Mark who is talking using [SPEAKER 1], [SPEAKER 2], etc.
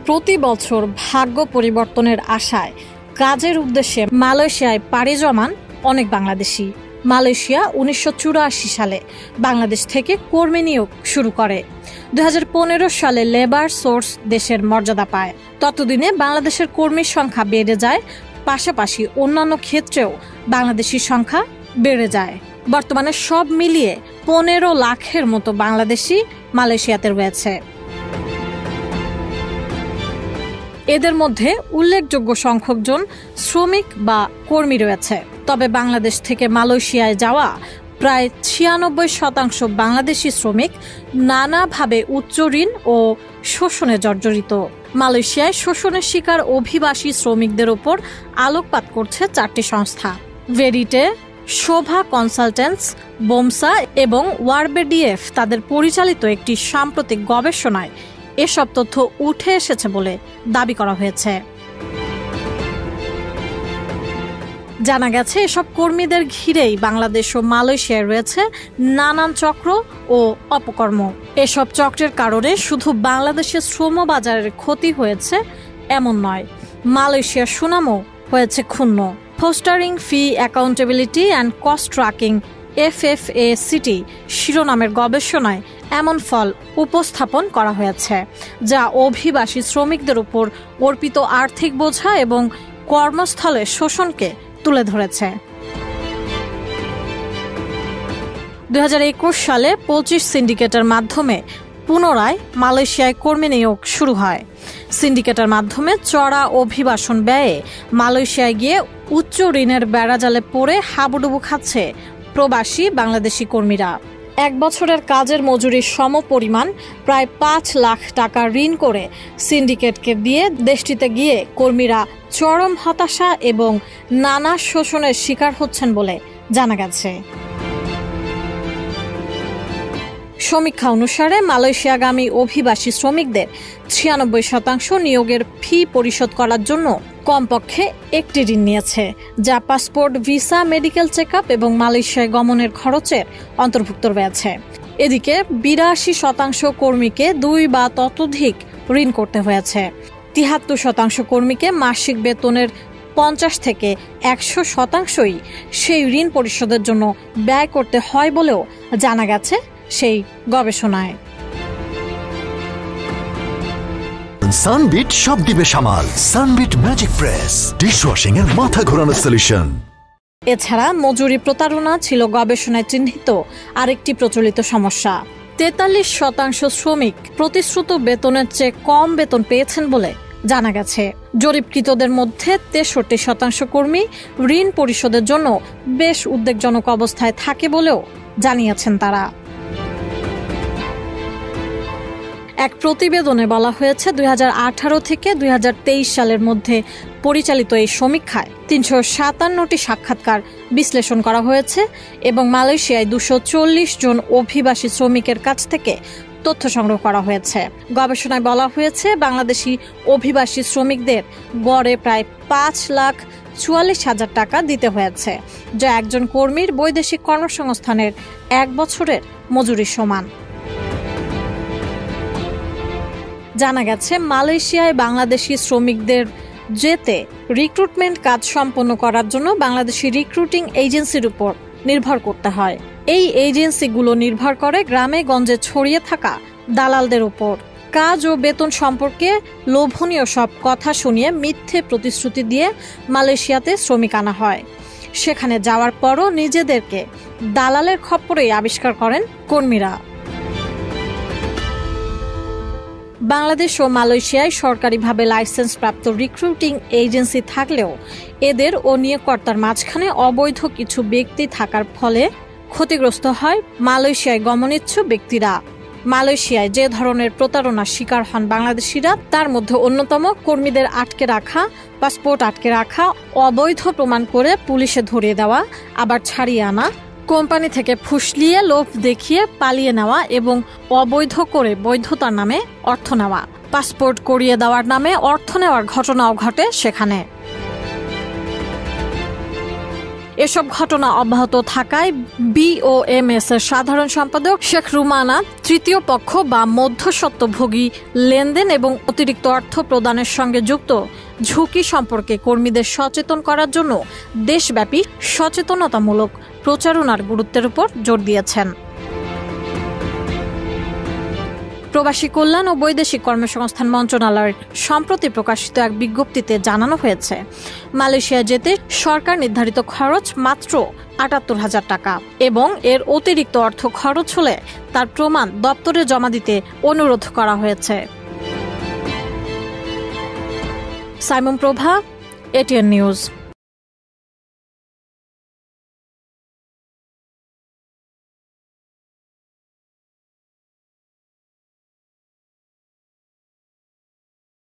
[SPEAKER 1] প্রতি বছর ভাগ্য পরিবর্তনের আশায় কাজের উদ্দেশ্যে মালয়েশিয়ায় পাড়ি জমান অনেক বাংলাদেশি। মালয়েশিয়া 1984 সালে বাংলাদেশ থেকে কর্মী নিয়োগ শুরু করে। 2015 সালে লেবার সোর্স দেশের মর্যাদা পায়। ততদিনে বাংলাদেশের কর্মীর সংখ্যা বেড়ে যায়, পাশাপাশি অন্যান্য ক্ষেত্রেও বাংলাদেশির সংখ্যা বেড়ে যায়। বর্তমানে সব মিলিয়ে 15 লাখের মতো বাংলাদেশি মালয়েশিয়াতে রয়েছে। এদের মধ্যে উল্লেখযোগ্য সংখ্যক জন শ্রমিক বা কর্মী রয়েছে। তবে বাংলাদেশ থেকে মালয়েশিয়ায় যাওয়া প্রায় 96% বাংলাদেশি শ্রমিক নানাভাবে উচ্চ ঋণ ও শোষণে জর্জরিত। মালয়েশিয়ায় শোষণের শিকার অভিবাসী শ্রমিকদের ওপর আলোকপাত করছে 4টি সংস্থা। ভেরিটে, শোভা কনসালটেন্টস, বোমসা এবং ওয়ারবেডিএফ তাদের পরিচালিত একটি সাম্প্রতিক গবেষণায় এসব তথ্য উঠে এসেছে বলে দাবি করা হয়েছে। জানা গেছে এসব কর্মীদের ঘিরেই বাংলাদেশ ও মালয়েশিয়ায় রয়েছে নানান চক্র ও অপকর্ম। এসব চক্রের কারণে শুধু বাংলাদেশের শ্রম বাজারের ক্ষতি হয়েছে এমন নয়, মালয়েশিয়ার সুনামও হয়েছে ক্ষুণ্ণ। Fostering fee accountability and cost tracking FFACT শিরোনামের গবেষণায় এমন ফল উপস্থাপন করা হয়েছে, যা অভিবাসী শ্রমিকদের উপর অর্পিত আর্থিক বোঝা এবং কর্মস্থলে শোষণকে তুলে ধরেছে। 2021 সালে 25 সিন্ডিকেটের মাধ্যমে পুনরায় মালয়েশিয়ায় কর্মী নিয়োগ শুরু হয়। সিন্ডিকেটের মাধ্যমে চড়া অভিবাসন ব্যয়ে মালয়েশিয়ায় গিয়ে উচ্চ ঋণের বেড়াজালে পড়ে হাবুডুবু খাচ্ছে প্রবাসী বাংলাদেশি কর্মীরা। 1 বছরের কাজের মজুরির সমপরিমাণ প্রায় 5 লাখ টাকা ঋণ করে সিন্ডিকেটকে দিয়ে দেশটিতে গিয়ে কর্মীরা চরম হতাশা এবং নানা শোষণের শিকার হচ্ছেন বলে জানা গেছে। সমীক্ষা অনুসারে মালয়েশিয়াগামী অভিবাসী শ্রমিকদের 96% নিয়োগের ফি পরিশোধ করার জন্য কমপক্ষে একটি ঋণ নিয়েছে, যা পাসপোর্ট, ভিসা, মেডিকেল চেকআপ এবং মালয়েশিয়ায় গমনের খরচের অন্তর্ভুক্ত রয়েছে। এদিকে 82% কর্মীকে 2 বা ততোধিক ঋণ করতে হয়েছে। 73% কর্মীকে মাসিক বেতনের 50 থেকে 100%ই সেই ঋণ পরিশোধের জন্য ব্যয় করতে হয় বলেও জানা গেছে সেই গবেষণায়।
[SPEAKER 2] সানবিট সব দিবে সামাল। সানবিট ম্যাজিক প্রেস ডিশওয়াশিং এর মাথা ঘোরানো সলিউশন।
[SPEAKER 1] এছাড়া মজুরি প্রতারণা ছিল গবেষণায় চিহ্নিত আরেকটি প্রচলিত সমস্যা। 43% শ্রমিক প্রতিশ্রুত বেতনের চেয়ে কম বেতন পেয়েছেন বলে জানা গেছে। জরিপকৃতদের মধ্যে 63% কর্মী ঋণ পরিশোধের জন্য বেশ উদ্বেগজনক অবস্থায় থাকে বলেও জানিয়েছেন তারা। এক প্রতিবেদনে বলা হয়েছে 2018 থেকে 2023 সালের মধ্যে পরিচালিত এই সমীক্ষায় 357টি সাক্ষাৎকার বিশ্লেষণ করা হয়েছে এবং মালয়েশিয়ায় 240 জন অভিবাসী শ্রমিকের কাছ থেকে তথ্য সংগ্রহ করা হয়েছে। গবেষণায় বলা হয়েছে বাংলাদেশি অভিবাসী শ্রমিকদের গড়ে প্রায় 5,44,000 টাকা দিতে হয়েছে, যা একজন কর্মীর বৈদেশিক কর্মসংস্থানের 1 বছরের মজুরির সমান। জানা গেছে মালয়েশিয়ায় বাংলাদেশি শ্রমিকদের যেতে রিক্রুটমেন্ট কাজ সম্পন্ন করার জন্য বাংলাদেশি রিক্রুটিং এজেন্সির উপর নির্ভর করতে হয়। এই এজেন্সিগুলো নির্ভর করে গ্রামে গঞ্জে ছড়িয়ে থাকা দালালদের উপর। কাজ ও বেতন সম্পর্কে লোভনীয় সব কথা শুনিয়ে মিথ্যে প্রতিশ্রুতি দিয়ে মালয়েশিয়াতে শ্রমিক আনা হয়। সেখানে যাওয়ার পরও নিজেদেরকে দালালের খপ্পরেই আবিষ্কার করেন কর্মীরা। বাংলাদেশ ও মালয়েশিয়ায় সরকারিভাবে লাইসেন্সপ্রাপ্ত রিক্রুটিং এজেন্সি থাকলেও এদের ও নিয়োগকর্তার মাঝখানে অবৈধ কিছু ব্যক্তি থাকার ফলে ক্ষতিগ্রস্ত হয় মালয়েশিয়ায় গমনেচ্ছু ব্যক্তিরা। মালয়েশিয়ায় যে ধরনের প্রতারণার শিকার হন বাংলাদেশিরা তার মধ্যে অন্যতম কর্মীদের আটকে রাখা, পাসপোর্ট আটকে রাখা, অবৈধ প্রমাণ করে পুলিশে ধরিয়ে দেওয়া, আবার ছাড়িয়ে আনা, কোম্পানি থেকে ফুসলিয়ে লোভ দেখিয়ে পালিয়ে নেওয়া এবং অবৈধ করে বৈধতার নামে অর্থ নেওয়া, পাসপোর্ট করিয়ে দেওয়ার নামে অর্থ নেওয়ার ঘটনাও ঘটে সেখানে। এসব ঘটনা অব্যাহত থাকায় BOMS এর সাধারণ সম্পাদক শেখ রুমানা তৃতীয় পক্ষ বা মধ্যস্বত্বভোগী লেনদেন এবং অতিরিক্ত অর্থ প্রদানের সঙ্গে যুক্ত ঝুঁকি সম্পর্কে কর্মীদের সচেতন করার জন্য দেশব্যাপী সচেতনতামূলক প্রচারণার গুরুত্বের উপর জোর দিয়েছেন। প্রবাসী কল্যাণ ও বৈদেশিক কর্মসংস্থান মন্ত্রণালয়ের সম্প্রতি প্রকাশিত এক বিজ্ঞপ্তিতে জানানো হয়েছে, মালয়েশিয়া যেতে সরকার নির্ধারিত খরচ মাত্র ৭৮,০০০ টাকা এবং এর অতিরিক্ত অর্থ খরচ হলে তার প্রমাণ দপ্তরে জমা দিতে অনুরোধ করা হয়েছে। সাইমন প্রভা, ATN নিউজ।